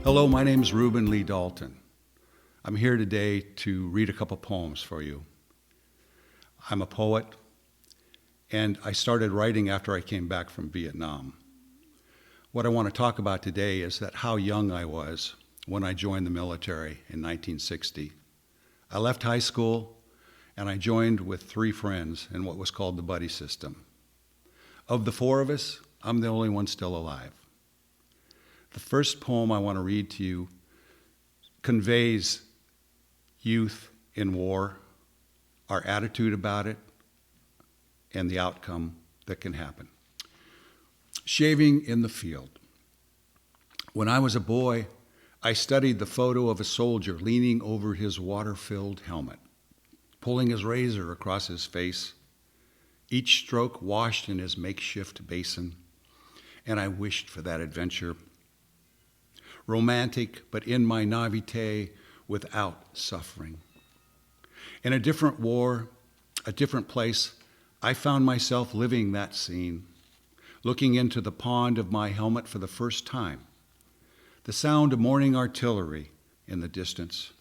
Hello, my name is Ruben Lee Dalton. I'm here today to read a couple poems for you. I'm a poet, and I started writing after I came back from Vietnam. What I want to talk about today is that how young I was when I joined the military in 1960. I left high school, and I joined with 3 friends in what was called the buddy system. Of the 4 of us, I'm the only one still alive. The first poem I want to read to you conveys youth in war, our attitude about it, and the outcome that can happen. Shaving in the field. When I was a boy, I studied the photo of a soldier leaning over his water-filled helmet, pulling his razor across his face, each stroke washed in his makeshift basin, and I wished for that adventure. Romantic, but in my naivete, without suffering. In a different war, a different place, I found myself living that scene, looking into the pond of my helmet for the first time, the sound of morning artillery in the distance.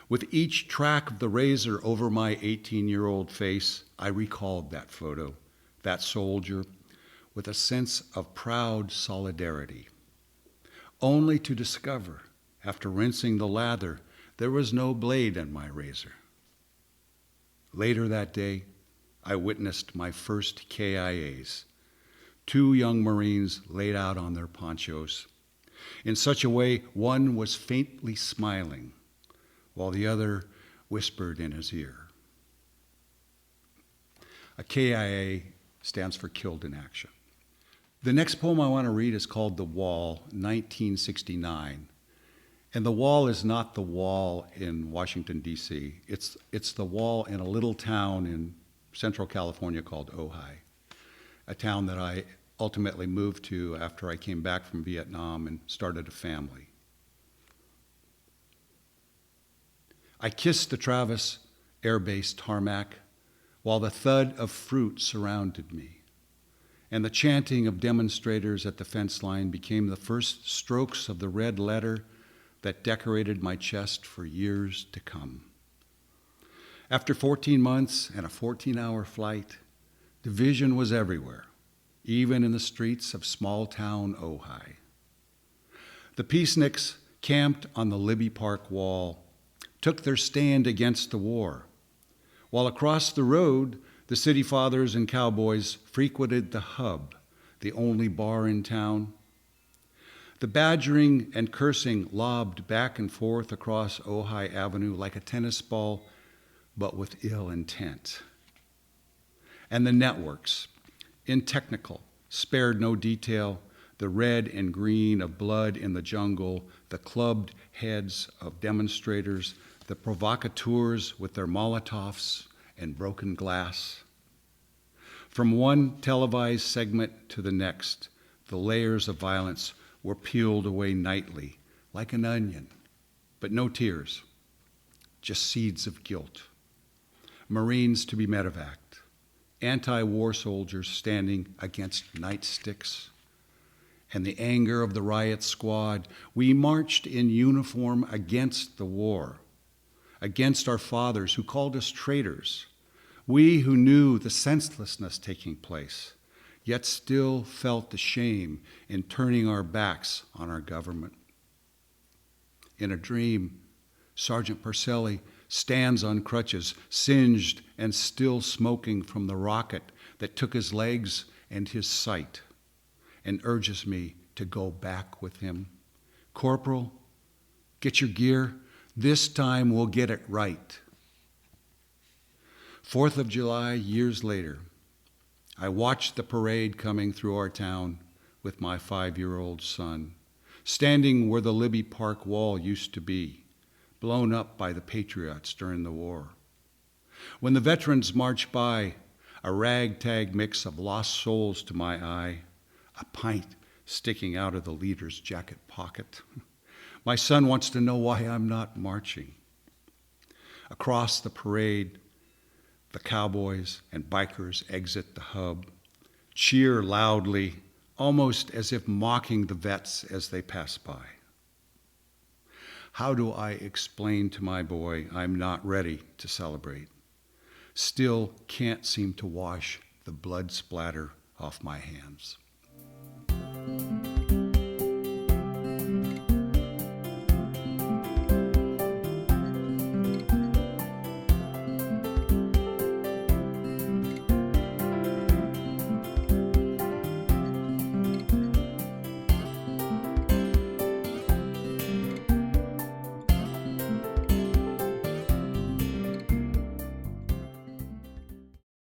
With each track of the razor over my 18-year-old face, I recalled that photo, that soldier, with a sense of proud solidarity, only to discover, after rinsing the lather, there was no blade in my razor. Later that day, I witnessed my first KIAs, 2 young Marines laid out on their ponchos. In such a way, one was faintly smiling, while the other whispered in his ear. A KIA stands for Killed in Action. The next poem I want to read is called The Wall, 1969. And the wall is not the wall in Washington, D.C. It's the wall in a little town in Central California called Ojai, a town that I ultimately moved to after I came back from Vietnam and started a family. I kissed the Travis Air Base tarmac while the thud of fruit surrounded me, and the chanting of demonstrators at the fence line became the first strokes of the red letter that decorated my chest for years to come. After 14 months and a 14-hour flight, division was everywhere, even in the streets of small-town Ojai. The peaceniks camped on the Libby Park wall, took their stand against the war, while across the road, the city fathers and cowboys frequented the Hub, the only bar in town. The badgering and cursing lobbed back and forth across Ojai Avenue like a tennis ball, but with ill intent. And the networks, in technical, spared no detail, the red and green of blood in the jungle, the clubbed heads of demonstrators, the provocateurs with their Molotovs and broken glass. From one televised segment to the next, the layers of violence were peeled away nightly, like an onion, but no tears, just seeds of guilt. Marines to be medevaced, anti-war soldiers standing against nightsticks, and the anger of the riot squad. We marched in uniform against the war, against our fathers who called us traitors, we who knew the senselessness taking place, yet still felt the shame in turning our backs on our government. In a dream, Sergeant Purcelli stands on crutches, singed and still smoking from the rocket that took his legs and his sight, and urges me to go back with him. Corporal, get your gear. This time we'll get it right. 4th of July, years later, I watched the parade coming through our town with my 5-year-old son, standing where the Libby Park wall used to be, blown up by the patriots during the war. When the veterans marched by, a ragtag mix of lost souls to my eye, a pint sticking out of the leader's jacket pocket. My son wants to know why I'm not marching. Across the parade, the cowboys and bikers exit the Hub, cheer loudly, almost as if mocking the vets as they pass by. How do I explain to my boy I'm not ready to celebrate? Still can't seem to wash the blood splatter off my hands.